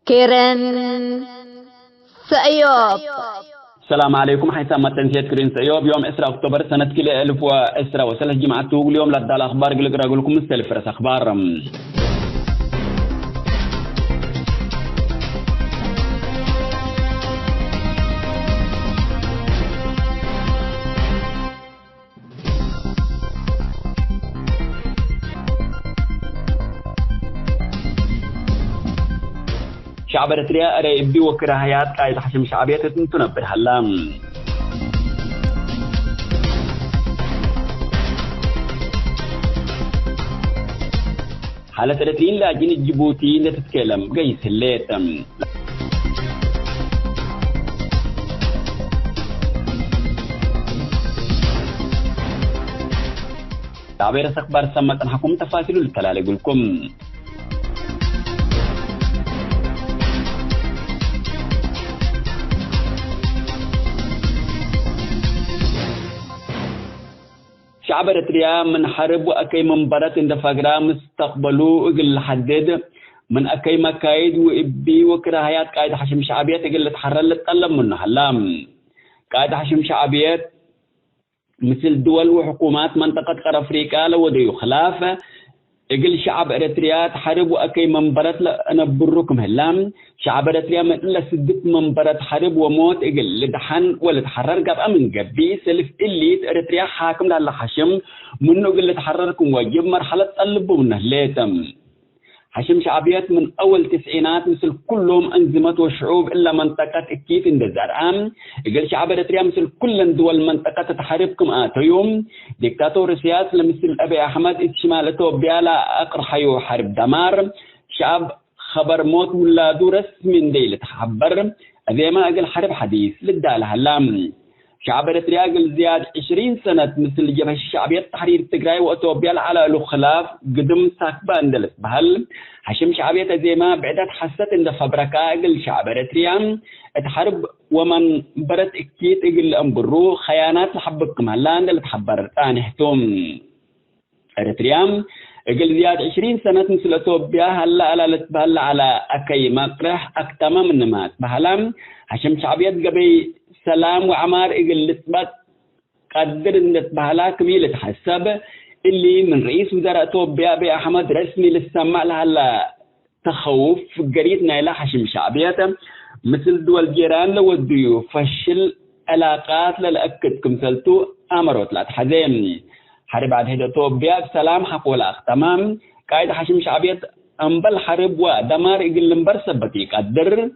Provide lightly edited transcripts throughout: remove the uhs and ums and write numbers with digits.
كيرن سأيوب. السلام عليكم. حيثما تنسيت كرين سيوب يوم 10 أكتوبر سنة كل 1010 وسنة جمعة توق اليوم لدى الأخبار قلق رأقول لكم مستلف رأس أخبار شعب إريتريا أريبي وكراهيات قايد حشم شعبية تنبر هلام حالة إريتريين لاجين الجيبوتي لتتكلم قيس الليتم تعبير أخبار سمت أنحكم تفاصيل الكلال يقولكم شعب إريتريا من حرب وأكي منبرة اندفاقرا مستقبلو اقل حدد من أكي مكايد وإبي وكراهيات قايد حشم شعبيات اقل تحرر لتطلب منه هلام قايد حشم شعبيات مثل دول وحكومات منطقة قرى أفريقيا لوديو خلافة اقل شعب إريتريا تحارب وأكي منبرة أنا بركم هلام شعب إريتريا من إلا سدت منبرة حرب وموت اقل لدحن ولا تحرر قبقى من قبي سلف إليت إريتريا حاكم لها حشم منه اقل تحرركم واجب مرحلة طلبوا منه ليتم حشم شعبيات من أول تسعينات مثل كلهم أنظمة وشعوب إلا منطقة إكيت اندزارام يقول شعب إريتريا مثل كل دول منطقة تحاربكم آتيوم ديكتاتور سياسي مثل أبي أحمد إتشمالته بيالا أقرحيو حرب دمار شعب خبر موت ولادو رسم ديلة حبر أذي ما أقل حرب حديث للدالة هلام شعب إريتريا قل زياد 20 سنة مثل جبهة الشعبية تحرير تجراي وأتوبيال على له خلاف قدم ساكبة اندلس بهل حشم شعبية زي ما بعدت حست إن فبركة قل شعب إريتريا تحارب ومن برت إكيد قل أمبرو خيانات لحبكم هلا اندل تحبر ثاني هتوم إريتريا قل زياد 20 سنة مثل أتوبيا هلا لتبهل على أكي مقرح أكتما من مات بهلام حشم شعبية قبي سلام وعمار إقل لتبات قدر إن تبهلا كميلة حسب اللي من رئيس وزراء توبيا أبي أحمد رسمي للسماء لها تخوف قريتنا إلى حشم شعبيته مثل دول جيران لو الضيوف فشل علاقات للأكد كمثلتو أمرت لا تحزمني حرب عد هيدا توبيا بسلام حقولا تمام قايد حشم شعبية أنبل حرب ودمار إقل لمبرسبتي قدر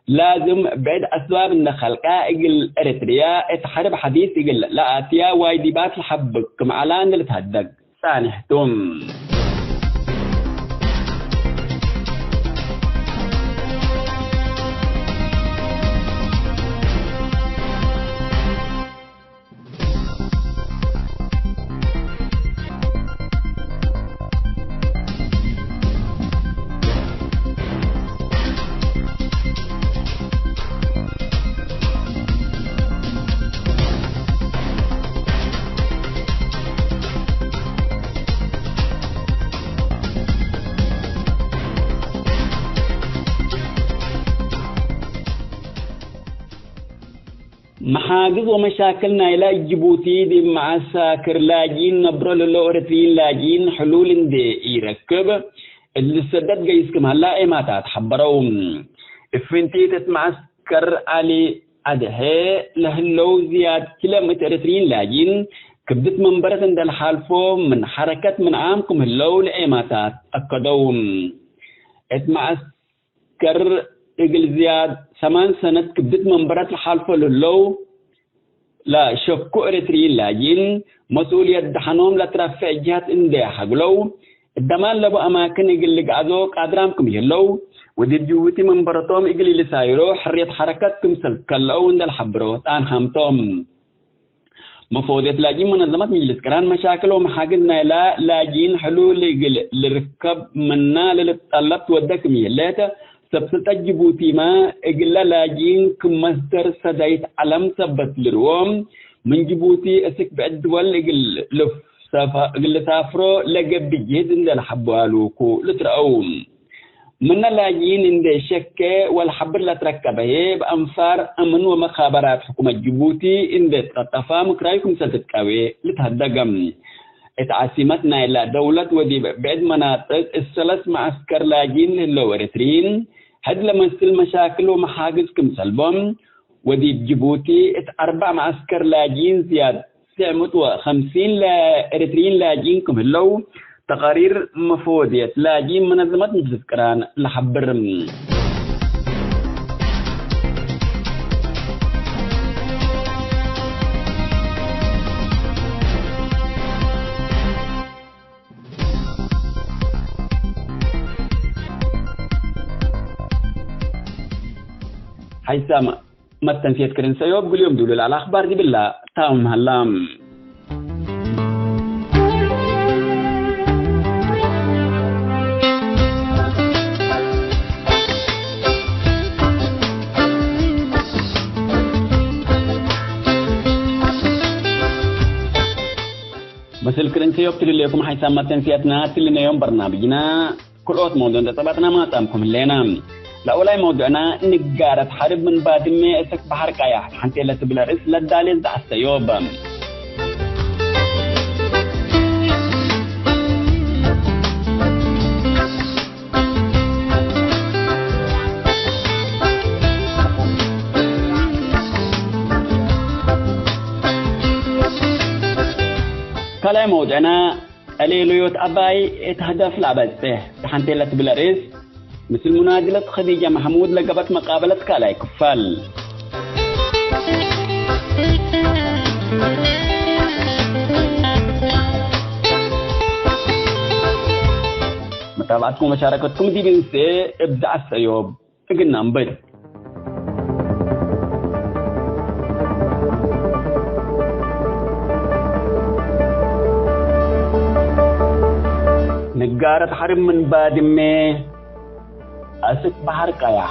لازم بعد أسباب إن خلقها إقل إريتريا اتحارب حديث إقل لا أتيا وايديبات الحبكم على أن اللي تهدق ثاني هتوم محاجز ومشاكلنا إلى جيبوتي دي مع ساكر لاجين نبرة للأورتين لاجين حلول دي يركب اللي سدد جيسكم هلا ما تتحبروا فنتي تتمعسكر علي أدهى لهلو زياد كيلومتر ترين لاجين كبدت منبرة عند الحالفو من حركة من عامكم هلو لأيماتات أكدوم اتمعسكر إقل زياد 8 سنة كبدت منبرة الحالفة للو لا شفكو إريتريين لاجين مسؤولية دحنوم لترفع جهات اندي حقلو الدمان لبو أماكن إقل لقعدو قادرامكم يلو ودي جوتي منبرتهم إقل لسايرو حرية حركتكم سلكالو اند الحبرو تان خامتهم مفوضية لاجين منظمات مجلس كران مشاكل ومحاقدنا لاجين حلول إقل لركب منا للطلب تودكم يلاتا سبسة جيبوتي ما إقلا لاجين كمصدر سدايت علم سبت لروم من جيبوتي أسك بعد دول إقل سافرو لقب بجهد إن الحبوالوكو لترأوم من اللاجئين عند شكة والحبر لا تركبه بأنفار أمن ومخابرات حكومة جيبوتي عند تطفى مكرايكم ستتكوي لتهدقم اتعاصمتنا إلى دولة ودي بعد مناطق الثلاث معسكر لاجئين للو إريتريين هاد لمثل مشاكل ومحاجز كم سلبهم ودي بجيبوتي 4 معسكر لاجئين زيادة 950 إريتريين لاجئين كم هلو تقارير مفودية لاجئين منظمات متذكران لحبر حيث ما التنفيذ كرين سيوب كل يوم دولوا على الأخبار دي بالله تاهم هلام بس الكرين سيوب تلي لكم حيث ما التنفيذنا تلي يوم برنامجنا كل أوت موضوع تبعتنا ما تامكم اللينا لأولاي موضوعنا نقارة حرب من بعد ما اسك بحر كايا حنتي لا تبلا رئيس للداليز دع السيوب كلا موضوعنا أليلويوت أباي اتهدف لعبته حنتي لا تبلا رئيس مثل منادلة خديجة محمود لقبت مقابلة كالاي كفال متابعتكم ومشاركتكم دي بنسي ابدع السيوب قلنا نبد نقارة حرب من بادمه أسك بحر كايا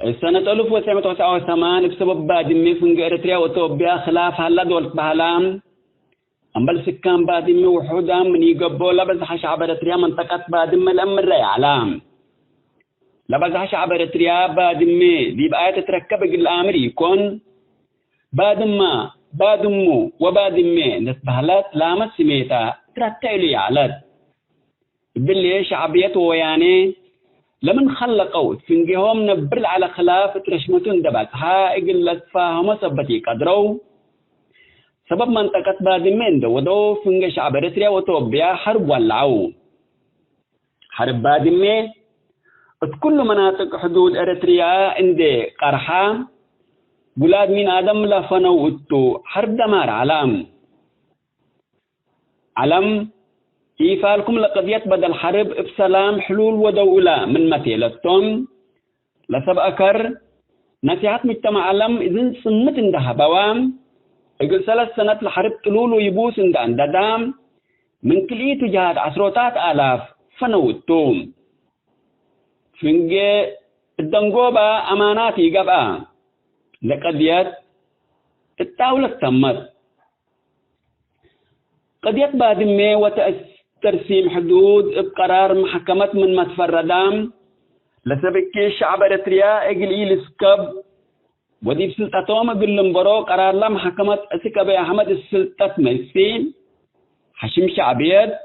السنة 1989 بسبب بادمي فنج إريتريا وإثيوبيا خلاف هلا دول بهلام أمبل سكان بادمي وحودا من يقبوا لبزح شعب إريتريا منطقة بادمي الأمر رأي علام لبزح شعب إريتريا بادمي دي بآية تتركب الأمر يكون بادمو وبادمي نسبهلات لامت سميتا ترتعلي علت باللي شعبية وياني لمن خلقوا فنجيهم نبرل على خلاف ترشمتون دباتها اقل لتفاهم سبتي قدروا سبب منطقة بادمين دو فنج شعب إريتريا وإثيوبيا حرب ولعوا حرب بادمي كل مناطق حدود إريتريا عند قرحة بلاد من آدم لفنو اتو حرب دمار علم إيفالكم لقضية بدل حرب بسلام حلول ودولة من مثيلتهم لسب أكر نصيحة مجتمع علم إذن سنة اندها بوام إقل 3 سنة الحرب تلول ويبوس عند دام من كلية تجاهد عشرات آلاف فنو اتو فنجي الدنقوبة أماناتي قبعا لقضية التاولة تمت قضية بادمي وترسيم حدود بقرار محكمة من متفردام لسبك شعب إريتريا إقل إيلسكب وديب سلطتهم باللمبرو قرار لا محكمة أسكب أحمد السلطة ميسي حشم شعبيات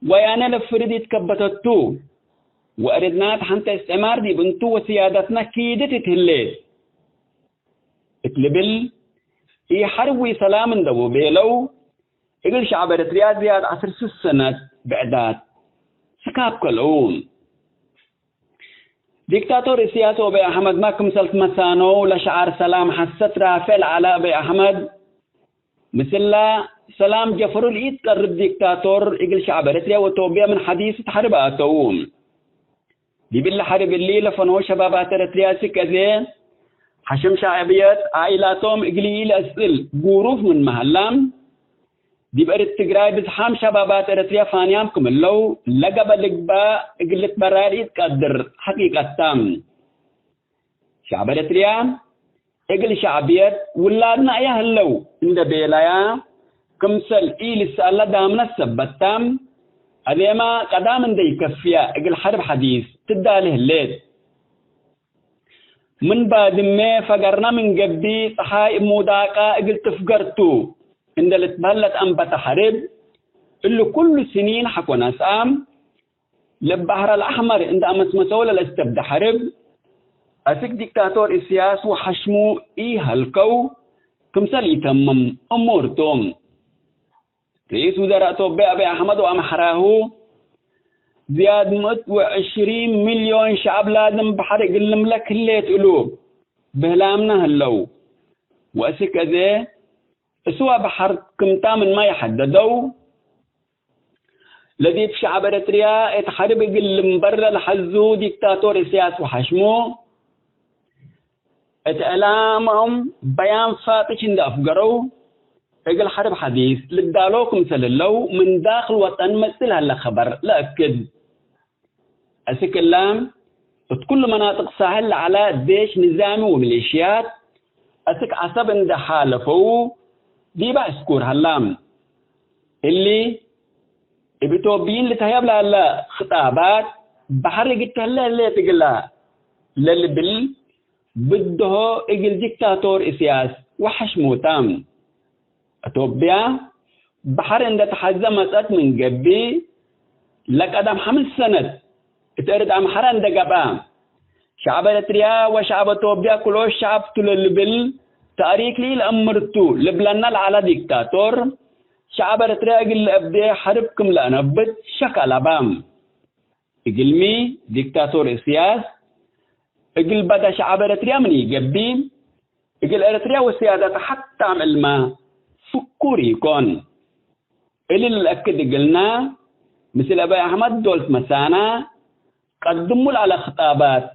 ويانا لفردي تكبتتو وأردنا حنت استعمار دي بنتو وسيادتنا كيدت تهليت اتلبل حربي سلام دو بيلو إقل شعب إريتريا زياد 10 سنة بعدات سكاب كلهم ديكتاتور السياسة أبي أحمد ما كمسلت مسانو لشعار سلام حست رافل على أبي أحمد مثل سلام جفر الإيد قرب ديكتاتور إقل شعب إريتريا وإثيوبيا من حديث حرباتهم دي بالحرب اللي لفنو شبابات إريتريا سكزين حشم شعبيات عائلاتهم إقليل أسئل جروف من محلام دي بقرة تجراي بزحام شبابات إريتريا فانيامكم اللو لقب لقبا إقلت براري تقدر حقيقة تام شعب إريتريا إجل شعبيات ولادنا أيه اللو عند بيلايا كمسل إيلس الله دامنا السبتام أديما قدام عندي كفيا إجل حرب حديث تداله الليل من بعد ما فقرنا من قبدي صحاي موداكا إجل تفقرتو عند التبلت أنبت حرب اللي كل سنين حكوا ناس للبحر الأحمر عند أمس مسؤول الاستبدى حرب أسك ديكتاتور السياس وحشمو إيه هالكو كمسال يتمم أمور توم رئيس وزراء توبي أبي أحمد وأمحراه زياد 120 مليون شعب لازم بحرق المملكة اللي تقلوب بهلامنا هلو وأسك أذي اسوا بحر كمتا من ما يحددوا الذي في شعب إريتريا يتحارب يقل مبرر الحزو ديكتاتور السياس وحشمو اتعلامهم بيان فاتش عند أفقروا يقل حرب حديث للدالوكم سللو من داخل وطن مثل هلا خبر لا أكد أسك اللام كل مناطق ساحل على ديش نظامي وميليشيات أسك عصب عند حالفو دي بقى سكور هلام اللي بتوبين لتهيب لها خطابات بحر قلت هلا اللي تقلها للبل بده اجل ديكتاتور اسياس وحش موتام اتوبيا بحر عند تحزمت من قبي لك ادم 5 سنة اترد عم حران دقبام شعب الاتريا وشعب اتوبيا كله شعب تللبل تاريخ لي الامرتو لبلنا على ديكتاتور شعب الاتريا قل ابدي حربكم لانبت شكل بام اقلمي ديكتاتور اسياس اقل بدا شعب اريتريا من يقبين اقل اريتريا والسيادة حتى عمل ما فكوري يكون اللي نأكد قلنا مثل أبي أحمد دولت مسانا قدموا على خطابات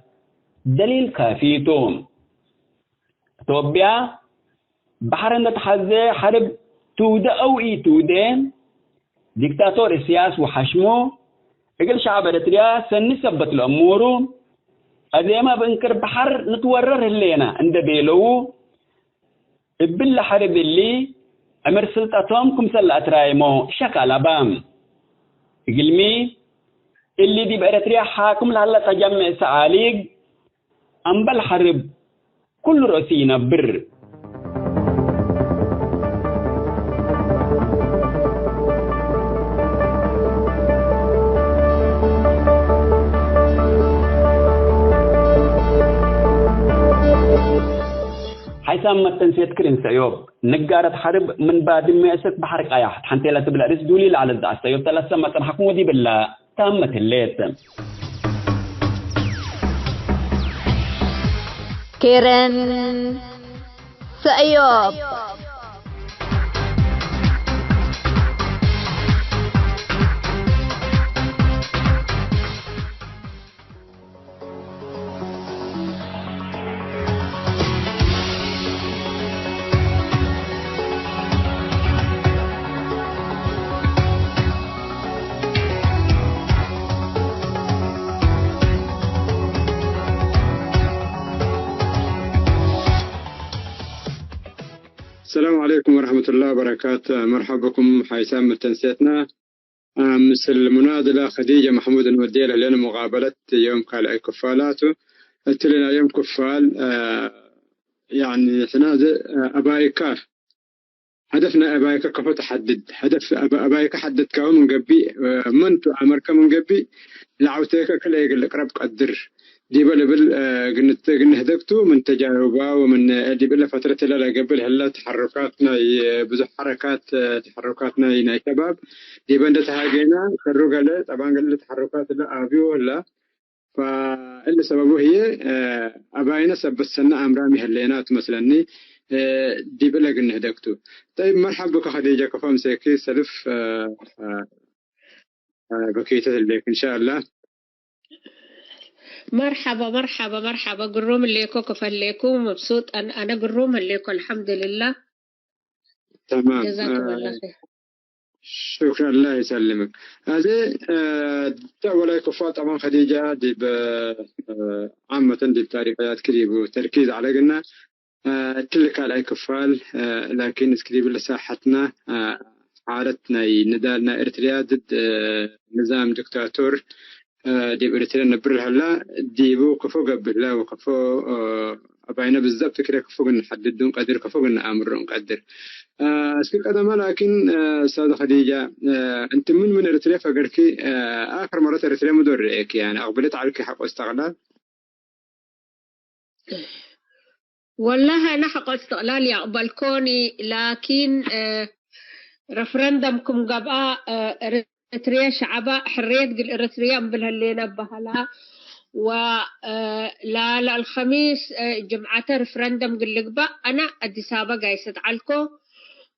دليل كافيتهم توبيا بحر نتحزي حرب تودة أو إي تودين ديكتاتور السياس وحشمه اقل شعب اريتريا سنثبت الأمور أديما بنكر بحر نتورر اللينا عند بيلو بالله حرب اللي أمر سلطتهم كمسل أترايمو شكل بام قلمي اللي دي بأريتريا حاكم لهلا تجمع سعاليق أم بالحرب كل رأسينا بر حيثما تنسيت كرين سيوب نقارة حرب من بعد ما يسك بحرق اياح حنتي لا تبلا رس دولي على الدعس سيوب تلسا ما تنحكموا دي بالله تامة الليت كيرن سيوب السلام عليكم ورحمة الله وبركاته. مرحبا بكم حيثما تنسيتنا مثل المناضلة خديجة محمود نوديلها لنا مقابلة يوم قال أي كفالاته لنا يوم كفال يعني تنازل أبايكا هدفنا أبايكا كفو تحدد هدف أبايكا حدد كون من قبي منتو أمريكا من قبي لعوتيكا كلا يقول لك رب قدر دي بل قلنا هدفتو من تجاربه ومن دي بل فترة لا قبل هلا تحركاتنا بزح تحركاتنا هنا شباب دي بندت هاجينا خروج له طبعا قال تحركات لا أبيو ولا فاللي سببه هي أباينا سب السنة أمرامي هلينات مثلا دي بل قلنا هدفتو. طيب مرحبا بك خديجة كفام سيكي سلف بكيتة الليك إن شاء الله. مرحبا مرحبا مرحبا قروم الليكو كفليكو مبسوط أنا قروم الليكو الحمد لله. تمام جزاكم الله خير. شكرا الله يسلمك. هذه أولا كفات طبعا خديجة دي عامة دي بتاريخيات كريب وتركيز على قلنا تلك على كفال لكن اسكريب لساحتنا حالتنا ندالنا إريتريا ضد نظام دكتاتور دي إريتريا نبر هلا ديبو كفو قبل لا وكفو أبعينا بالضبط كده كفو نحددون قدر كفو نأمرون قدر اسكيل قدما لكن سادة خديجة أنت من إريتريا فقركي آخر مرة إريتريا مدرئك يعني أقبلت عليك حق استغلال والله أنا حق استقلال يقبل كوني لكن رفرندمكم قبقى إريتريا شعبا حرية قل إريتريا بالهاللينا بهلا لا الخميس جمعة رفرندم قل لقبا أنا الدسابة قايسة علكو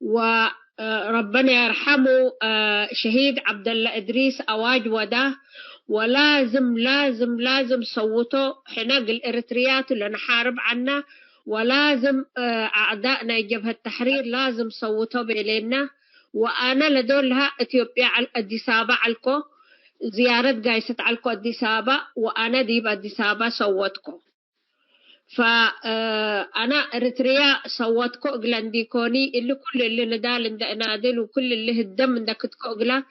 وربنا يرحمه شهيد عبد الله إدريس أواج وده ولازم لازم لازم صوتوا حنا قل إريتريات اللي نحارب عنه ولازم أعدائنا جبهة التحرير لازم صوتوا بإلينا وأنا لدولها إثيوبيا على الدسابة علكو زيارة قايسة علكو الدسابة وأنا ديب الدسابة صوتكو فأنا إريتريا صوتكو إغلانديكوني اللي كل اللي ندال نادل وكل اللي هدم عندك تقوغلا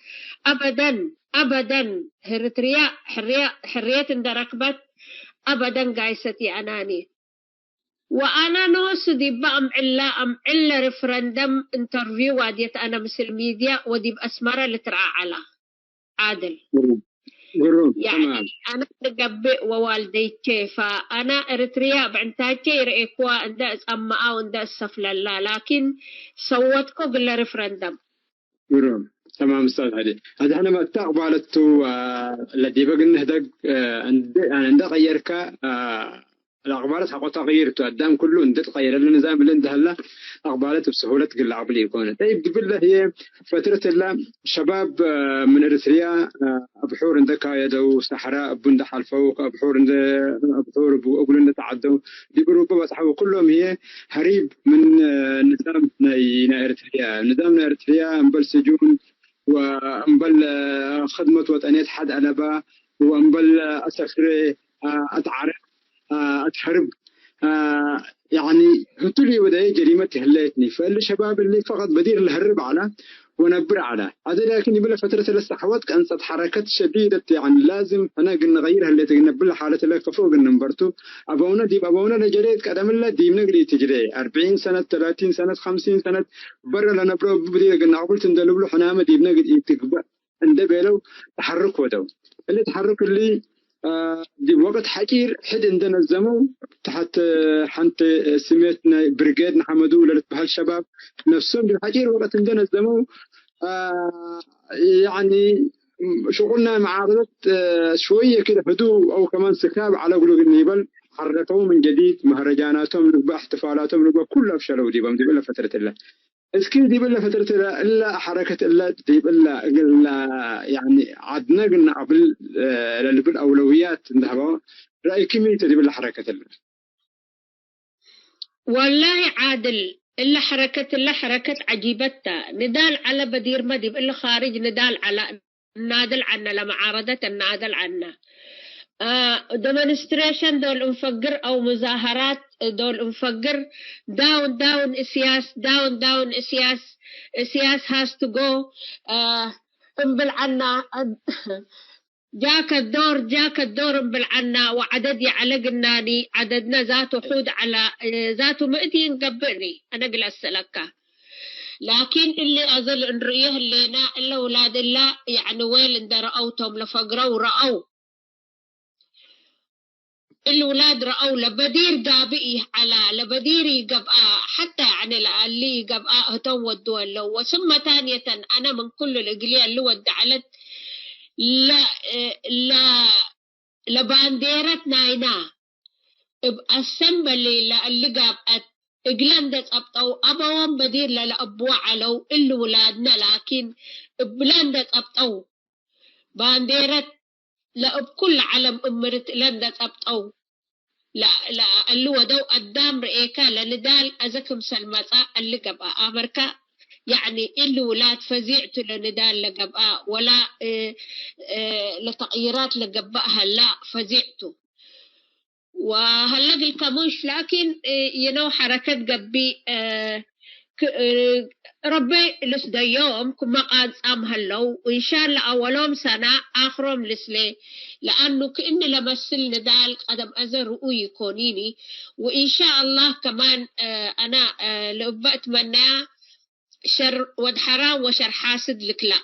أبدا أبدا إريتريا حرية ركبت أبدا قايستي أناني وأنا نوس دي بقى أم ريفرندم انترفيو واديت أنا مثل ميديا ودي بأسمرة اللي ترعى على عادل يعني أنا نقبئ ووالديتي فأنا إريتريا بعنتاجي رأيكوا عند أما أو عند السفلة لا لكن صوتكو قل ريفرندم تمام أستاذ هذه أنا ما تقبلتو الذي بقى نهدق عند غيرك الأخبارات حقو تغيير تقدم كله أنت تغير النظام اللي عنده هلا أخبارات بسهولة قل عبلي يكون طيب قبل له هي فترة الله شباب من إريتريا أبحور عندك يدو صحراء بندح الفوق أبحور عند أبحور أقول إن تعدوا بيقولوا بس كلهم هي هريب من نظام إريتريا نظامنا إريتريا مبل سجون ومبل خدمة وطنية حد ألبا ومبل أسخري أتعرف أتحرب يعني هتولي وده جريمة هلتني فالشباب اللي فقط بدير الهرب على ونبر على هذا لكن يبلا فترة الاستحواذ كانت حركات شديدة يعني لازم أنا قلنا نغيرها اللي تقنبل حالة اللي كفوق النمبرتو أبونا لجريد كلام الله ديمنا قلي تجري 40 سنة 30 سنة 50 سنة برا لنا برو بدير قلنا قلت ندلو حنامة ديمنا قلي تقبل عند بيلو تحرك ودو اللي تحرك اللي دي وقت حكير حد عندنا الزمن تحت حنت سميتنا بريجاد نحمدو ولا بهالشباب نفسهم بالحكير وقت عندنا الزمن يعني شغلنا معارضة شوية كده هدوء أو كمان سكاب على قلوب النيبل حركوا من جديد مهرجاناتهم لقبا احتفالاتهم لقبا كلها فشلوا دي بلا فترة الله اسكين دي بلا فترة إلا حركة إلا دي بلا يعني عدنا قلنا قبل بالأولويات عندها رأي كمية دي بلا حركة إلا والله عادل إلا حركة عجيبتها ندال على بدير مديب إلا خارج ندال على نادل عنا لمعارضة النادل عنا demonstration دول انفجر أو مظاهرات دول انفجر down سياس has to go انبل عنا جاك الدور انبل عنا وعدد يعلق الناني عددنا ذاته حود على ذاته مئتي نقبرني أنا قل السلكة لكن اللي أظل إن رأيه اللينا إلا أولاد الله يعني ويل إن رأوتهم لفقروا ورأوا الولاد رأوا لبدير قابئي على لبديري قبقى حتى يعني اللي قبقى هتو الدول لو وثم ثانية أنا من كل الإقلية اللي ودعلت لا لبانديرة ناينا بأسمبلي اللي قابقت إقلاندت أبطو أبوان بدير لأبوع علو اللي ولادنا لكن بلاندت أبطو بانديرة لا بكل علم أمرت لندت أبطو لا اللي ودو قدام رئيكا لندال أزكم سلمتا اللي قبقى أمريكا يعني اللي ولاد فزيعت لندال لقبقى ولا لتغييرات لقبقها لا فزيعتو وهلق الكموش لكن حركة قبي ربي لسدا يوم كما قاد هلو وإن شاء الله أولهم سنة آخرهم لسلي لأنه كأني لمثل ندال قدم أزر رؤي كونيني وإن شاء الله كمان أنا لو بأتمنى شر ود حرام وشر حاسد لك لا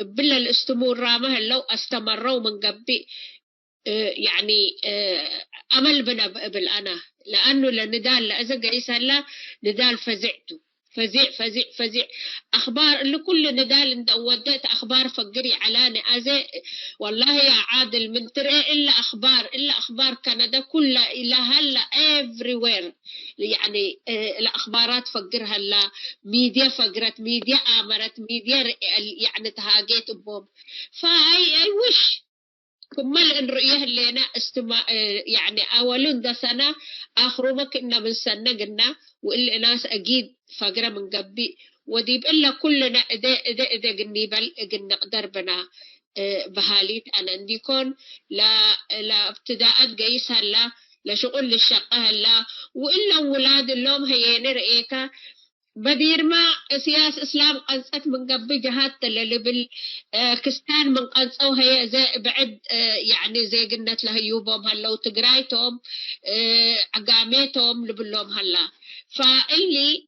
بلا الاستمور رامه لو استمروا من قبي يعني أمل بنا بالأنا لأنه لندال لأزق عيسى الله ندال فزعته فزع أخبار اللي كل ندال انت وديت أخبار فقري علاني أزي والله يا عادل من ترى إلا أخبار كندا كلها إلا هلا everywhere يعني الأخبارات فقرها هلا ميديا فقرت ميديا آمرت ميديا يعني تهاجيت بهم فهي أي وش كمل إن رؤيه اللي أنا يعني أولون ده سنة آخرو ما كنا من سنة قلنا وإلا ناس أكيد فقرة من قبي وديب إلا كلنا إذا قنيبل نقدر بنا بهاليت أنا عنديكم لا ابتداءات قيس هلا لا شغل للشقة هلا وإلا ولاد اللوم هيين رأيكا بدير ما سياس إسلام قنصت من قبل جهات اللي بالكستان من قنصوا هي زي بعد يعني زي قلت له يوبهم هلا وتقرايتهم عقاميتهم لبلهم هلا فاللي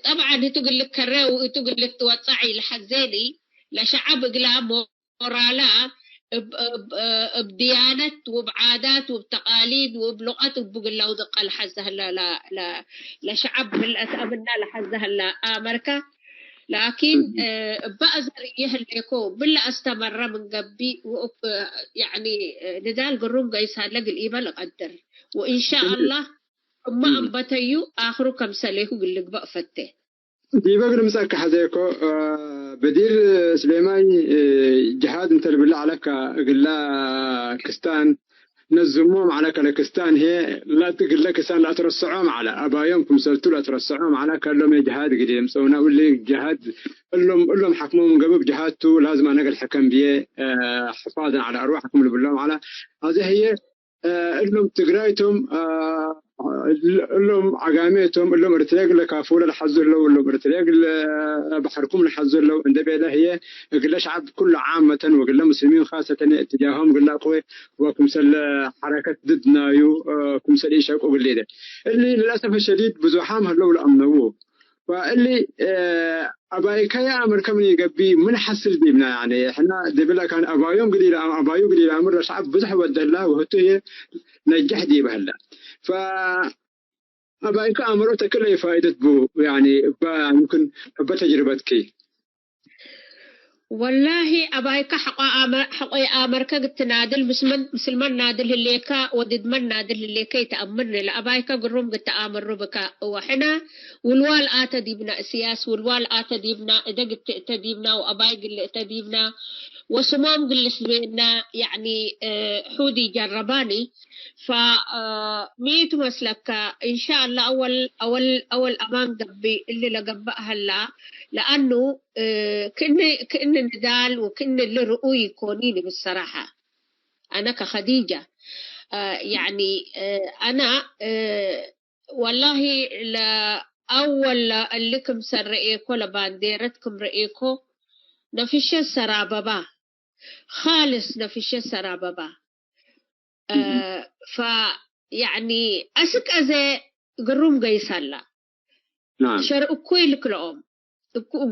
طبعا تقول لك كراو وتقول لك توصعي لحزيني لشعب قلام ورالا بديانة وبعادات وبتقاليد وبلغة وبقول له دق الحزة هلا لا لشعب بالأسأبنا لحزة هلا أمريكا لكن بأزر يهلكو بلا استمر من قبي يعني ندال قرون قيس هلا الإيمان قدر وإن شاء الله ما أنبتيو آخر كم سليه قل لك بقى فته دي بقى مسك حزيكو بدير سليماني جهاد انت بالله عليك قل كستان نزموهم على كستان هي لا تقول لك كستان لا ترصعوهم على ابايومكم سلتوا لا ترصعوهم على كلهم جهاد قديم سونا واللي جهاد لهم حكموا من قبل جهادته لازم انا الحكم بيه حفاظا على ارواحكم اللي بالله على هذه هي لهم تقرايتهم لهم عقاميتهم لهم ارتلاق لكافولة لحزوا له لهم ارتلاق بحركم لحزوا له عند بيلا هي قل شعب كل عامة وقل مسلمين خاصة اتجاههم قل قوي وكمسل حركة ضدنا كمسل إيشاك وقل لي ده اللي للأسف الشديد بزوحام هلو لأمنوه فاللي أبايك يا أمر كم يقبي من حصل بيبنا يعني إحنا دبلا كان أبايوم قليل أمر شعب بزح ودله وهتيه نجح دي بهلا ف أبايك أمره تكله فائدة بو يعني يمكن بتجربتك والله أبايك حق أمرك قلت نادل مسلمان نادل الليكا ودد من نادل الليكا يتأمرني لأبايك قرهم قلت أمر بك وحنا والوال آتا ديبنا سياس والوال آتا ديبنا إذا قلت تديبنا وأبايك اللي تديبنا وسمام قل سبينا يعني حودي جرباني فميت مسلك إن شاء الله أول أمان قبي اللي لقبأ هلا لأنه كأن الندال وكأن اللي رؤوي كونيني بالصراحة أنا كخديجة يعني أنا والله أول اللي كم سر رأيكو لبانديرتكم رأيكو نفش السراببا خالص نفش السراببا فيعني أسك أزي قروم قيسالا نعم شر أكويل كلهم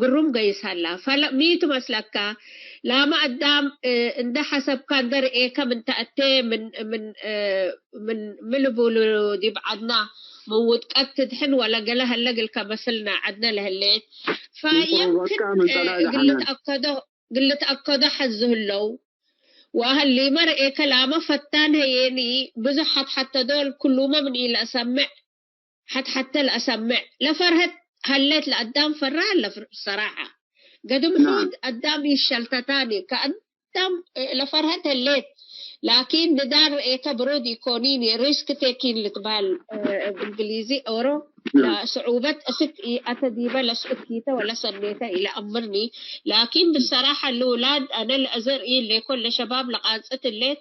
قروم قيسالا فلا ميت مسلكا لا ما قدام إن ده حسب كان در إيكا من تأتي من ملبولو دي بعدنا موت أكتد حن ولا قالها لقل كمثلنا عدنا له الليل فيمكن قلت أكده حزه اللو وأهلي مرئي كلامه فتان هيني بزحت حتى دول كلهم من إلى أسمع حتى الأسمع لفرهت هلت لقدام فران الصراحة قدم حود قدام الشلتتاني كقدام لفرهت هلت لكن ندار إيكا برودي كونيني ريسك تاكين لتبال بالإنجليزي أورو لا صعوبة أتديبه لا سكيته ولا سنيته إلى أمرني لكن بالصراحة الأولاد أنا الأزر اللي كل شباب لقاصة الليت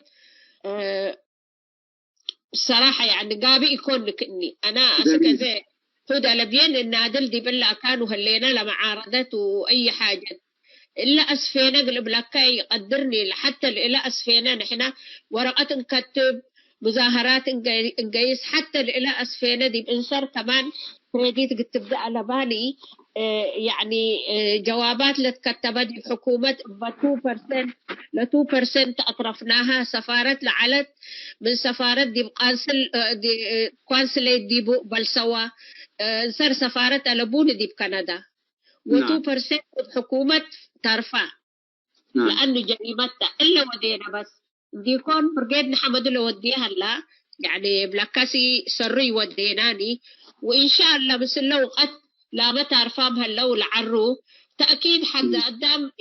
الصراحة يعني قابي يكون كني أنا أسكت زي هدى لبين النادل دي بالله كانوا هلينا لمعارضات وأي حاجة إلا أسفينا قلب لك يقدرني حتى إلا أسفينا نحنا ورقة نكتب مظاهرات نقيس حتى إلا أسفينا دي بنصر كمان كريديت قد تبدأ على بالي يعني جوابات اللي تكتبت الحكومة ب 2% ل 2% أطرفناها سفارة لعلت من سفارة دي قانسليت دي بلسوا صار سفارة ألبون دي بكندا و2% الحكومة ترفع لأنه جريمتها إلا ودينا بس ديكون برقيد نحمد له وديها لا يعني بلاكاسي سري وديناني وإن شاء الله بس لو قد لا ما تعرفام هلو لعرو تأكيد حد قدام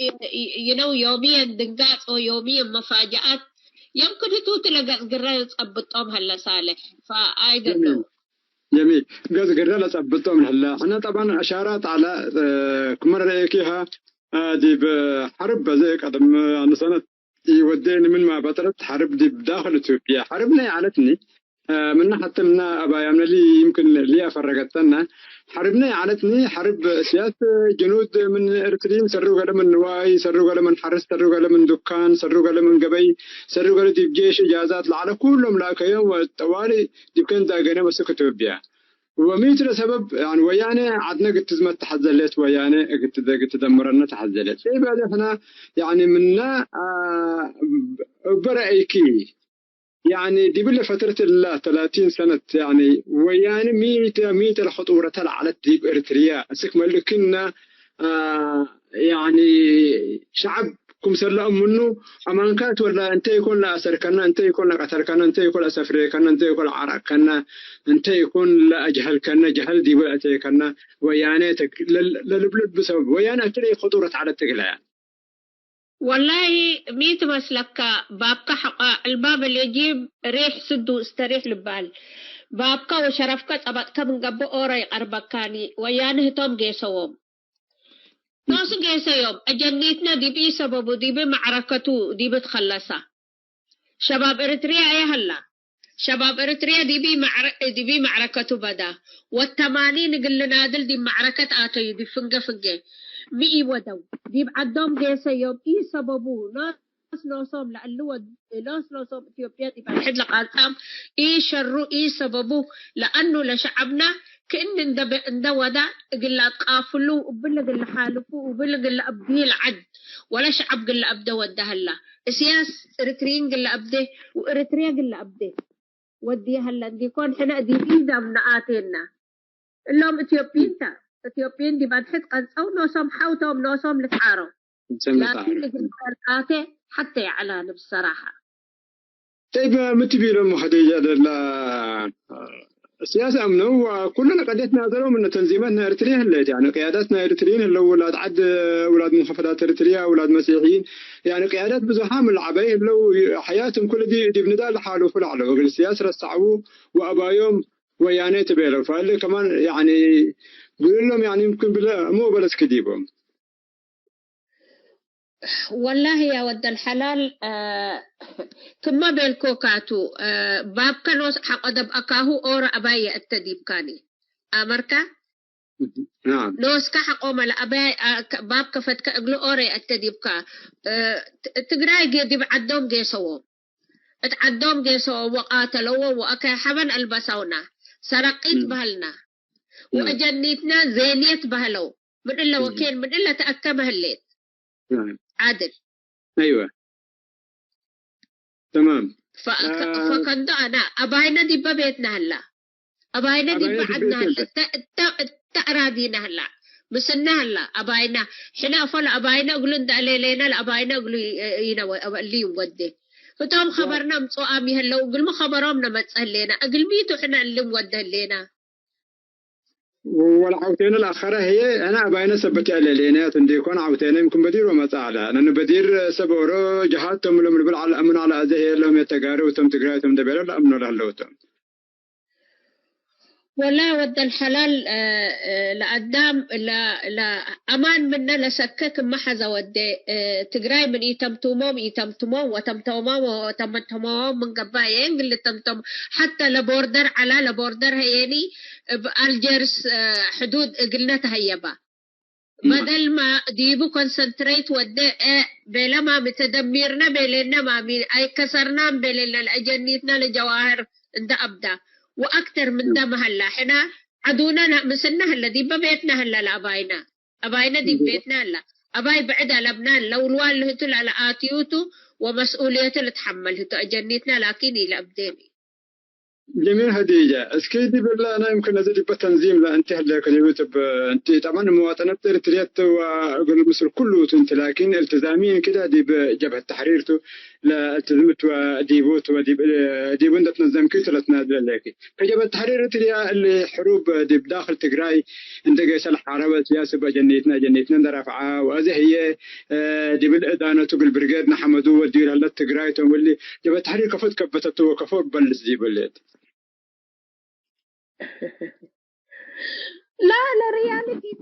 يوميا دنقات أو يوميا مفاجآت يمكن هتو تلقى قرر تقبطهم هلا صالح فأيضا جميل قد قرر تقبطهم هلا أنا طبعا أشارات على كمرة إيكيها دي بحرب زي قدم أنا سنة يوديني من ما بطلت حرب دي بداخل إثيوبيا حربنا يعلتني من حتى من أبايا من اللي يمكن لي أفرقتنا حربنا يعلتني حرب سياسة جنود من إرتريم سروا قال من نواي سروا قال من حرس سروا قال من دكان سروا قال من قبي سروا قال دي بجيش إجازات لعلى كلهم لاك يوم والتوالي دي كان داقنا مسك إثيوبيا وميت لسبب يعني ويانا عدنا قد تزمت تحزلت ويانا قد تدمرنا تحزلت إيه بعد إحنا يعني منا برأيكي يعني دي بلا فترة الله 30 سنة يعني ويانا ميت الخطورة على ديب إريتريا أسكمل لكنا يعني شعبكم سلام منه أمانكات ولا أنت يكون لا أسر كنا أنت يكون لا قتل كنا أنت يكون أسفر كنا أنت يكون عرق كنا أنت يكون لا أجهل كنا جهل دي ولا أتي كنا ويانا للبلد بسبب ويانا تري خطورة على التقلع والله ميت مسلك بابك حق الباب اللي يجيب ريح سدو استريح لبال بابك وشرفك أبدك من قبل أوري أربكاني ويانه توم جيسوم ناس جيسوم أجنيتنا دي بي سببو دي بمعركته دي بتخلصها شباب إريتريا يا هلا شباب إريتريا دي بي معركته بدا والتمانين قل نادل دي معركة آتي دي فنقة مئي ودو دي بعدهم جيسوم إيه سببو ناس نوصوم لألو ناس نوصوم إثيوبيا دي بحد لقاتام إيه شرو إيه سببو لأنه لشعبنا كأن انده ودا قل قافلو وبلا قل حالفو وبلا قل أبديه العد ولا شعب قل أبده وده هلا سياس إريتريين قل أبده وإريتريا قل أبده ودي هلا دي كون حنا دي إذا من آتينا اللهم إثيوبيين دي بعد حد قنص أو نوصم حوتهم نوصم لتعارو لكن لقل آتي حتى يعلان بصراحة طيب متبي لهم حديجة السياسة أمنه وكلنا قدتنا نظروا من تنظيماتنا إريتريا هلت يعني قياداتنا إريتريين اللي ولاد عد ولاد محافظات إريتريا ولاد مسيحيين يعني قيادات بزحام العباية لو حياتهم كل دي بندال لحاله فلعله وقال السياسة رصعوه وأبايهم وياني تبيله فقال كمان يعني بيقول لهم يعني يمكن بلا مو بلس كديبهم والله يا ود الحلال كما بالكوكاتو باب كانوا حق أدب أكاهو أورا أبايا التديب كاني أمريكا نعم نوسكا حق أمال أبايا باب كفت كأقلو أورا التديب كا تقرأي جديب عدوم جيسوهم اتعدوم جيسوهم وقاتلوا وأكا حبن البسونا سرقيت بهلنا وأجنيتنا زينيت بهلو من إلا وكين من إلا تأكم هليت عادل أيوة تمام فكنت أنا أباينا دي ببيتنا هلا أباينا دي بعدنا هلا تأرادينا هلا مسنا هلا أباينا حنا فل أباينا قلنا دليلنا الأباينا قلوا اللي يودي فتهم خبرنا مصوامي هلا وقل ما خبرهم ما تسهلنا أقل ميتو حنا اللي مودها لنا والعوتين الآخرة هي أنا أباينا سبتي على لينات عندي يكون عوتين يمكن بدير وما تعالى لأنه بدير سبورو جهاتهم لهم نبل على أمن على أزهي لهم يتجاروا وتم تجارتهم دبلوا لا أمنوا لهلوتهم ولا ود الحلال لقدام لا أمان منا لسكك ما حزا ود تجراي من يتمتموم وتمتموم من قبايين اللي تمتم حتى لبوردر على لبوردر هيني الجرس حدود قلنا تهيبا بدل ما ديبو كونسنتريت ود بلا ما متدمرنا بلنا ما أي كسرنا بلنا الأجنيتنا لجواهر عند أبدا وأكثر من ده هلا حنا عدونا مسنا هلا دي ببيتنا هلا أباينا دي ببيتنا هلا أباي بعد على لبنان لو الوال هتل على آتيوتو ومسؤوليته اللي تحملته أجنيتنا لكن إلى أبديني جميل هديجة اسكيدي بالله أنا يمكن أزيد بتنظيم لا أنت هلا كلمت أنت طبعا مواطنات إريتريا وأقول مصر كله أنت لكن التزاميا كده دي بجبهة التحرير لا التزمت وديبوت وديبو أنت تنظم كي تنادل لك فجبهة التحرير إريتريا اللي حروب دي بداخل تجراي أنت جالس الحرب السياسة بجنيتنا رفعة وهذه هي دي بالإدانة بالبرجاد نحمدو ودير هلا تجراي تقول جبهة التحرير كفت كبتت وكفوق بلس دي بالليل لا رياليتي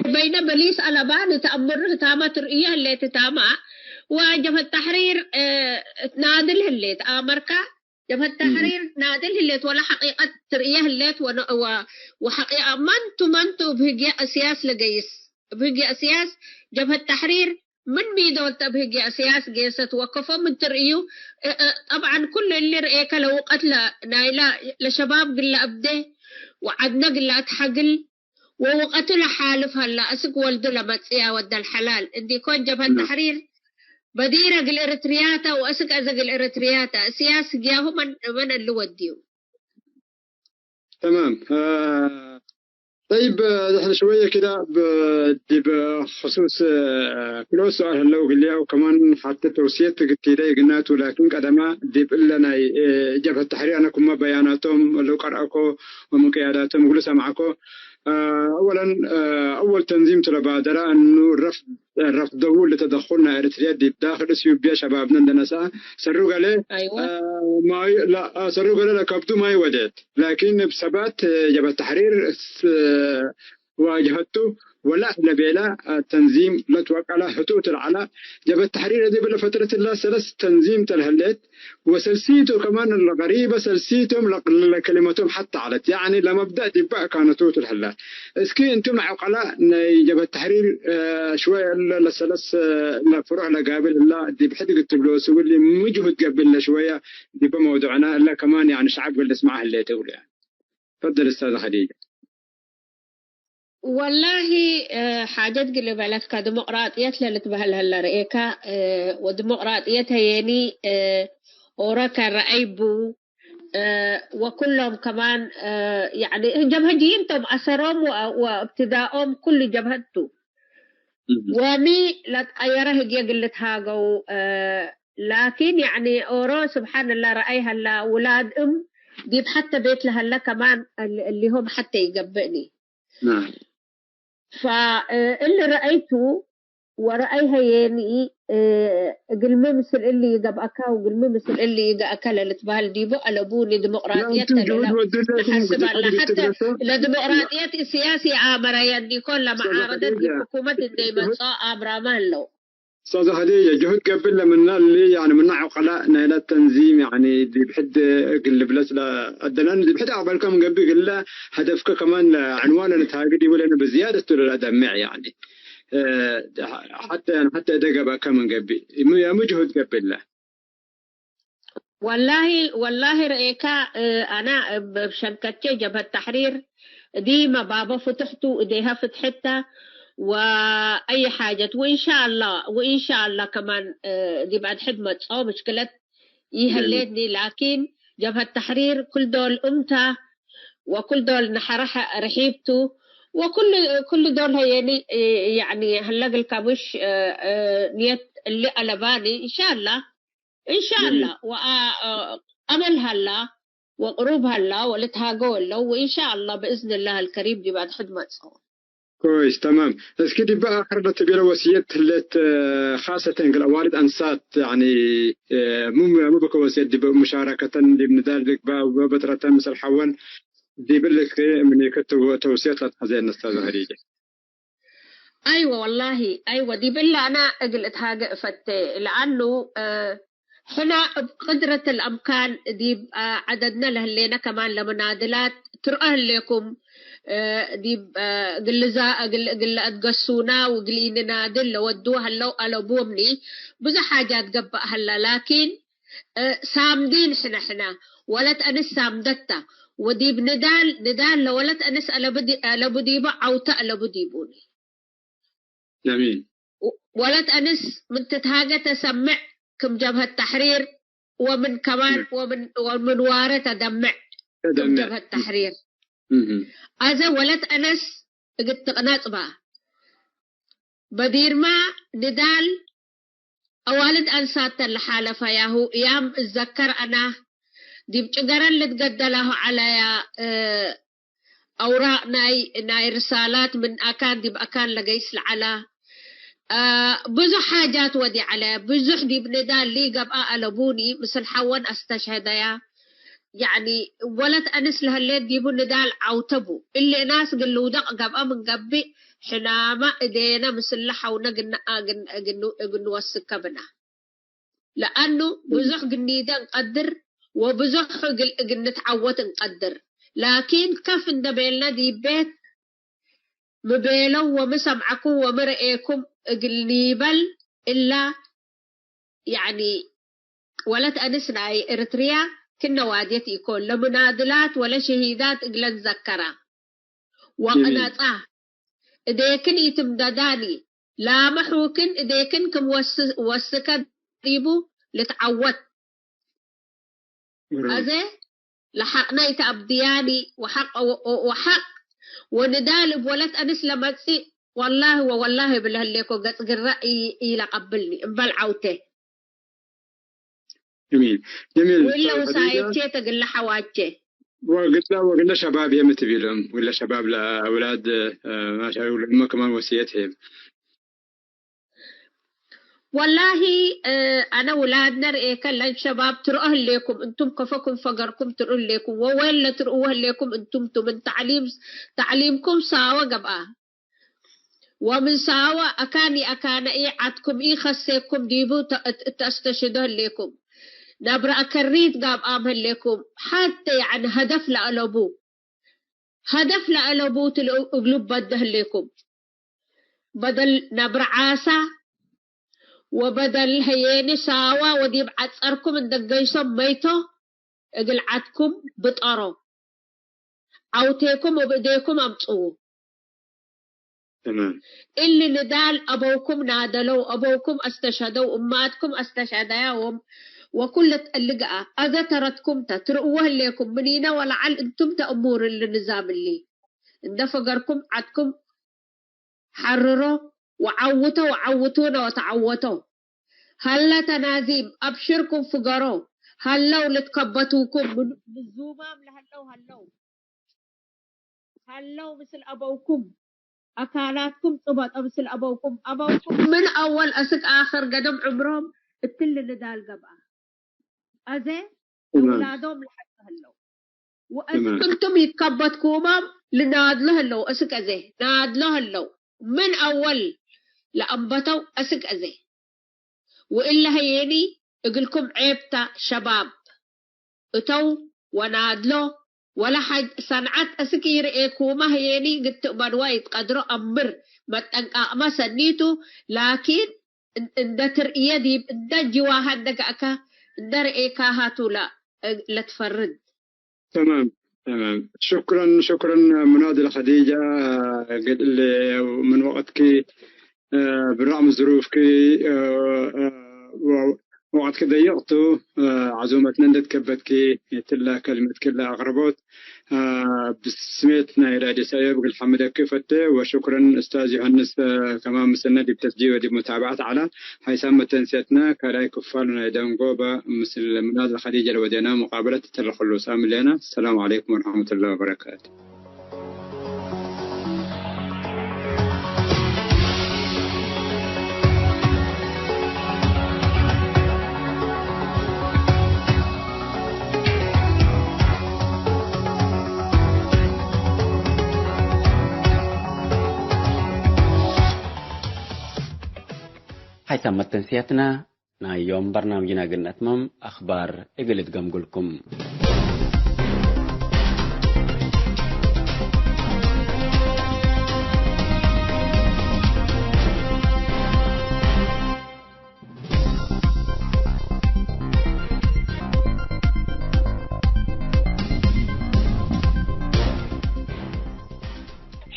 بين بليس على بعض تأمره تاما ترئيه اللي تتاما وجبهة التحرير نادل اللي أمريكا جبهة التحرير نادل اللي ولا حقيقة ترئيه اللي وحقيقة منتو بهجي أسياس لجيس بهجي أسياس جبهة التحرير من بيدول تبهجي أسياس جيست وقفوا من ترئيو طبعا كل اللي رئيك لو قتل نايلا لشباب قل أبده وعدنا قل أتحقل وقتل حالف هلا أسك والد لمتسيا ود الحلال إندي كون جبهة التحرير بديرة قل إريترياتا وأسك أزق الإريترياتا سياس جاهو من اللي وديو تمام طيب احنا شويه كده بخصوص كل سؤال هلا وقليا وكمان حتى توصيتك كتير قلنات ولكن قدما ديب لنا جبهة التحرير انا كما بياناتهم لو قرأكو ومقياداتهم قلوا سمعكو اولا اول تنظيم تلبادرة انه رفضه لتدخلنا اريتريا دي داخل اثيوبيا شبابنا عندنا سروا عليه ايوه ما لا سروا عليه لكبدو ما يودت لكن بثبات جبهة التحرير واجهته ولا لبيلا تنظيم لا توقع له حدود العلا جبهة التحرير دي بلا فترة الله ثلاث تنظيم تلهلت وسلسيته كمان الغريبة سلسيتهم لكلمتهم حتى علت يعني لما بدأ دبا كانت توت الهلات اسكي انتم عقلاء جبهة التحرير شوية لثلاث لفروع لقابل الله دي بحد قلت له سوي لي مجهد قبل شوية دبا موضوعنا الا كمان يعني شعب اللي اسمعها اللي تقول يعني تفضل استاذة خديجة. والله حاجات قلب لك كديمقراطية اللي تبهل هلا رأيك وديمقراطية يعني وراك رأيبو وكلهم كمان يعني جبهجينتهم أسرهم وابتداءهم كل جبهته ومي لا تغيره هي قلت هاجو لكن يعني أورو سبحان الله رأيها هلا ولاد دي حتى بيت لها هلا كمان اللي هم حتى يقبئني. نعم. فاللي رأيته ورأيها يعني قل مثل اللي يقب أكا وقل مثل اللي يقب أكا للتبهل ديبو ألبوني ديمقراطية نحسب الله حتى الديمقراطية السياسية عامرة يعني كل معارضة دي حكومة دايما عامرة مهلو أستاذة خديجة جهد قبل من اللي يعني من عقلاء إلى التنظيم يعني دي بحد قل بلس لا الدلان دي بحد عقبالكم قبل قل هدفك كمان عنوان التهاجدي ولا بزيادة الأدم يعني حتى دقة كمان قبل مجهد قبل له والله رأيك أنا بشنكتي جبهة التحرير دي ما بابا فتحته إيديها فتحتها وأي حاجة وإن شاء الله كمان دي بعد حدمة أو مشكلة يهلدني لكن جبهة التحرير كل دول أمتها وكل دول نحرها رحيبته وكل دول يعني هلق الكابوش نيت اللي ألباني إن شاء الله وأمل هلا وقروب هلا ولتهاجو هلا وإن شاء الله بإذن الله الكريم دي بعد حدمة كويس تمام بس كده بقى آخر تبير وصية اللي خاصة الأوالد أنصات يعني مو بك وصية مشاركة لابن ذلك بفترة مثل حول دي بلك من يكتب توصيات لتحزين أستاذ خديجة. أيوة والله أيوة دي بالله أنا قلت حاجة لأنه حنا بقدرة الأمكان دي عددنا لهلينا كمان لمنادلات ترأى لكم دي قل أتقصونا وقلين نادل لودوها لو ألبومني بزا حاجات قبأ هلا لكن سامدين حنا ولت أنس سامدتا ودي بندال لولت أنس ألا بدي أو تألا بدي بوني جميل. ولت أنس من تتهاجة تسمع كم جبهة التحرير ومن كمان ومن وارة تدمع كم جبهة التحرير هذا ولت أنس قلت نطبع بدير ما ندال أولد أنسات الحالة فياهو أيام أتذكر أنا دي بتقرن اللي تقدله على أوراق ناي رسالات من أكان دي بأكان لقيس على بزح حاجات ودي على بزح دي بندال لي قبقى ألبوني مثل حوان أستشهديا يعني ولد أنس لهالليل ديبو ندال عوتبو اللي ناس قلو دق قبقى من قبي حنا ما إدينا مسلحة ونقن وسكبنا لأنه بزح قنيدا نقدر وبزح نتعود نقدر لكن كيف ندبلنا دي بيت مبيلو ومسمعكم ومرئيكم قلنيبل إلا يعني ولد أنسنا إريتريا كنا واديت يكون لمنادلات ولا شهيدات إقلا نذكرها وقناطاه إديكن يتمدداني لا محوكن إديكن كم وسكا ديبو لتعود أزي لحقنا يتأبدياني وحق وندال بولد أنس لما تسي والله بالهليكو قصق الرأي إلى قبلني بلعوته جميل وإلا وسايتشي تقل لحواتشي وقلنا شباب يمتبي لهم ولا شباب لأولاد ما شاء الله كمان وصيتهم والله أنا ولادنا رأيك لأن شباب ترؤه لكم أنتم كفكم فقركم ترؤه لكم ووين لا ترؤوه لكم أنتم من تعليمكم ساوى قبعا ومن ساوى أكان إيه عدكم إيه خسيكم ديبو تستشهدوه لكم نبرأ أكريت قبعا لكم حتى يعني هدف لألبو تلقلب بده لكم بدل نبرأ عاسى وبدل هيني ساوا ودي بعصركم اندقيسم ميتو اقلعتكم بطارو عوتيكم وبديكم امطوه تمام اللي ندال أبوكم نادلوا أبوكم استشهدوا أماتكم استشهدوا وكل اللقاء أذا ترتكم تترؤوه لكم منينا ولعل انتم تأمور النظام اللي اندفقركم عدكم حرروا وعوتونا وتعوتوا هلا تنازيم أبشركم فقروا هلا ولتكبتوكم بالزومام هلا مثل أبوكم أكالاتكم طبط مثل أبوكم من أول أسك آخر قدم عمرهم التل ندال قبعة أزي أولادهم لحد هلو وأسك كنتم يتكبتكم لنادله هلو أسك أزي نادله هلو من أول لأنبتوا أسك أزي وإلا هيني أقولكم عيبتا شباب أتو ونادلو ولا حد صنعت أسكير إيكوما هيني قد تقبلوا يتقدروا أمر ما سنيتو لكن إن ترئيه دي إن جواها دقاكا إن رئيكا هاتو لا تفرد. تمام شكرا منادلة خديجة اللي من وقتك بالرغم ظروفك وقتك ضيقتوا عزومتنا ندكبتك تلا كلمة كلها أغربوت بسميتنا إلى دسايب قل حمدك كفتة وشكرا أستاذ يوحنس كمان مسلنا دي بتسجيل ودي متابعة على حيثما تنسيتنا كراي كفالنا يدون قوبة مثل منادلة خديجة لودينا مقابلة تلخلوسام لنا. السلام عليكم ورحمة الله وبركاته. حيث تنسيتنا يوم برنامجنا قلنا أتمم أخبار إقلت قمقلكم.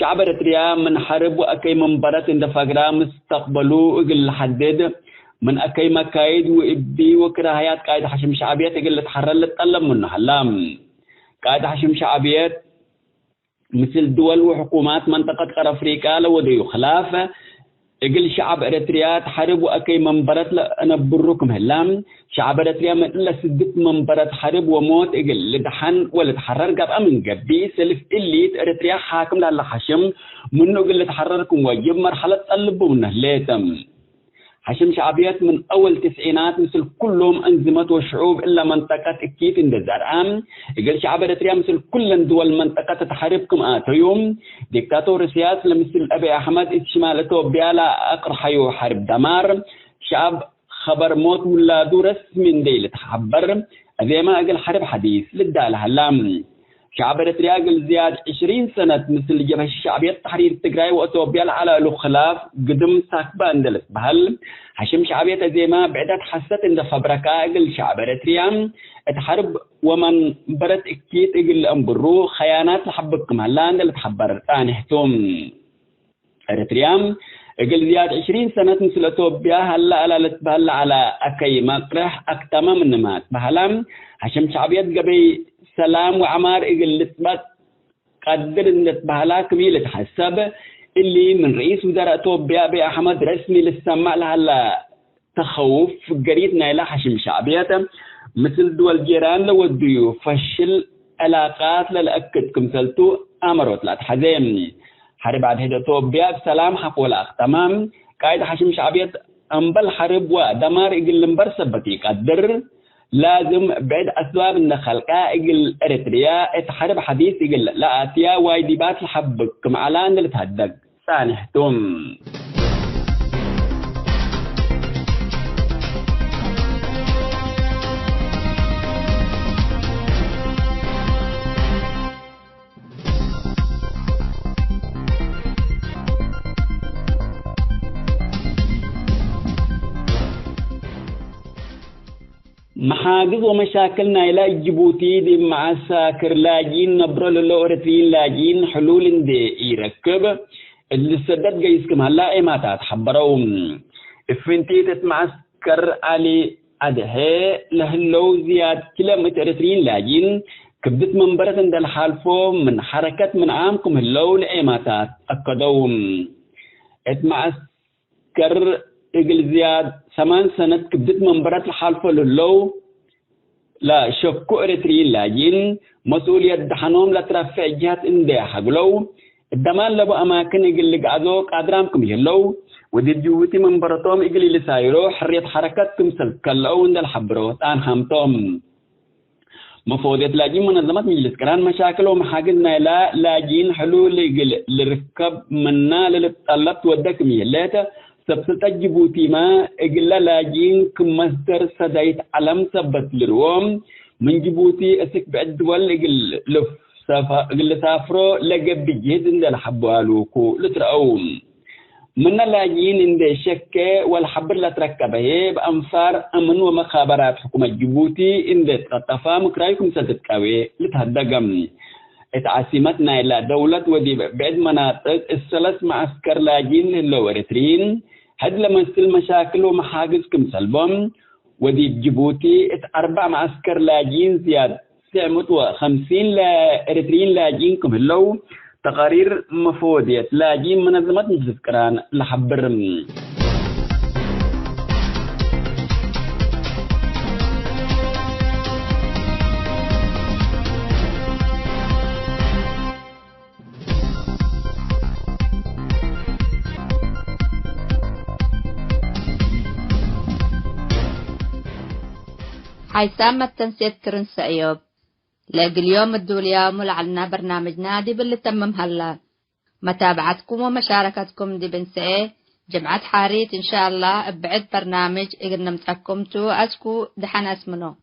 شعب إريتريا من حرب وأكي منبرات اندفاقرا مستقبلوا إقل حدد من أكي مكايد وإبي وكراهيات قايد حشم شعبيات إقل تحرر لتطلب منها اللام قايد حشم شعبيات مثل دول وحكومات منطقة قرى أفريقيا لوديو خلافة إقل شعب إريتريا تحارب وأكي منبرات أنا بركم هلام شعب إريتريا من إلا سدت منبرات حرب وموت إقل لدحن ولا تحرر قاب من قبي سلف إليت إريتريا حاكم لعلا حشم منه إقل تحرركم واجب مرحلة تقلبونه ليتم حشم شعبيات من أول تسعينات مثل كلهم أنظمة وشعوب إلا منطقة إكيت اندزار إقل شعب إريتريا مثل كل دول منطقة تحاربكم آتيوم ديكتاتور سياسي مثل أبي أحمد شمالته بيالا أقرحيو حرب دمار شعب خبر موت ولادو رسم ديل تحبر أذي ما أقل حرب حديث للدالة هلام شعب إريتريا قل زياد 20 سنة مثل جبهة الشعبية تحرير التقراي وأتوبيال على له خلاف قدم ساكبة اندلس بهل حشم شعبية زي ما بعدت حست اند فبركة قل شعب إريتريا اتحرب ومن برت اكيد قل أمبرو خيانات لحبكم هلا اندل تحبر تانهتم إريتريا قل زياد 20 سنة مثل أتوبيا هلا على أكي مقرح أكتما من مات بهلام حشم شعبية قبي سلام وعمار إقل لتبات قدر نتبهلا كبير تحسب اللي من رئيس وزراء أتوبيا أبي أحمد رسمي للسماع لها تخوف قريتنا إلى حشم شعبيته مثل دول جيران لو الضيوف فشل علاقات للأكد كمثلتو أمرت لا تحزمني حرب عد هيدا أتوبيا بسلام حقولا تمام قاعد حشم شعبية أنبل حرب ودمار إقل مبرسبتي قدر لازم بعد أسباب إن خلقها إقل إريتريا اتحارب حديث إقل لا أتيا وايديبات لحبكم على أن اللي تهدق سانحتم محاجز ومشاكلنا إلى جيبوتي دي مع ساكر لاجين نبرة للأورتين لاجين حلول دي يركب اللي سدد جيسكم هلا إيه ما تتحبروا إفنتي تتمعسكر علي أدهي لهلو زياد كيلومتر 20 لاجين كبدت منبرة عند الحالفو من حركة من عامكم هلو لإيه ما تتأكدوا اتمعسكر إقل زياد 8 سنة كبدت منبرات الحالفة للو لا شفكو إريتريين لاجين مسؤولية دحنوم لترفع جهات انداحة قلو الدمان لبو أماكن إقل لقعدو قادرامكم يلو ودي جوتي منبراتهم إقل لسايرو حرية حركاتكم سلكالو اند الحبرو تان خامتهم مفوضية لاجين منظمات مجلس كران مشاكل ومحاقدنا لاجين حلول إقل لركب منا للطلبت ودكم يلاتا سبسطة جيبوتي ما إقلا لاجين كمصدر سدايت علم سبت لروم من جيبوتي أسك بعد دول إقل سافرو لقب بجهد اند الحبوالوكو لترأوم من لاجين اند شكة والحبر لتركبه بأنفار أمن ومخابرات حكومة جيبوتي اند تقطفا مكرايكم ستتكوي لتهدقم اتعاسمتنا إلى دولة ودي بعد مناطق الثلاث معسكر لاجين اللو إريتريين هاد لما نسل مشاكل ومحاجزكم سلبهم ودي جيبوتي 4 معسكر لاجين زياد 950 إريتريين لاجينكم اللو تقارير مفودية لاجين منظمات مجلس كران لحبر حيثام التنسيق ترنس أيوب لاقي اليوم الدولية ملعلنا برنامج نادي باللي تمم هلا متابعتكم ومشاركتكم دي بنسئة جمعة حاريت إن شاء الله بعد برنامج إقنا متحكمتو أسكو دحنا اسمنو